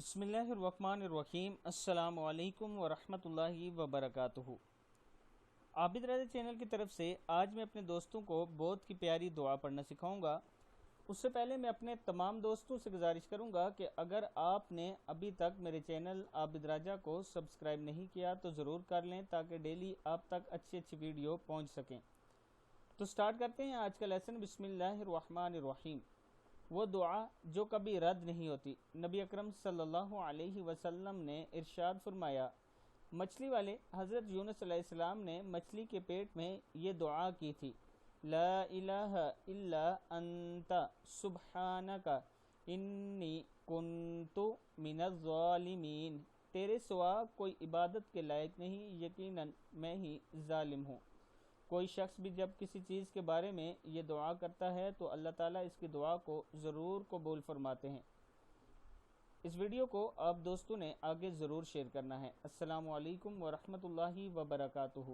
بسم اللہ الرحمن الرحیم۔ السلام علیکم ورحمۃ وبرکاتہ۔ عابد رضا چینل کی طرف سے آج میں اپنے دوستوں کو بہت کی پیاری دعا پڑھنا سکھاؤں گا۔ اس سے پہلے میں اپنے تمام دوستوں سے گزارش کروں گا کہ اگر آپ نے ابھی تک میرے چینل عابد رضا کو سبسکرائب نہیں کیا تو ضرور کر لیں تاکہ ڈیلی آپ تک اچھی ویڈیو پہنچ سکیں۔ تو سٹارٹ کرتے ہیں آج کا لیسن۔ بسم اللہ الرحمن الرحیم۔ وہ دعا جو کبھی رد نہیں ہوتی۔ نبی اکرم صلی اللہ علیہ وسلم نے ارشاد فرمایا، مچھلی والے حضرت یونس علیہ السلام نے مچھلی کے پیٹ میں یہ دعا کی تھی، لا الہ الا انت سبحانک انی کنت من الظالمین۔ تیرے سوا کوئی عبادت کے لائق نہیں، یقیناً میں ہی ظالم ہوں۔ کوئی شخص بھی جب کسی چیز کے بارے میں یہ دعا کرتا ہے تو اللہ تعالیٰ اس کی دعا کو ضرور قبول فرماتے ہیں۔ اس ویڈیو کو آپ دوستوں نے آگے ضرور شیئر کرنا ہے۔ السلام علیکم ورحمۃ اللہ وبرکاتہ۔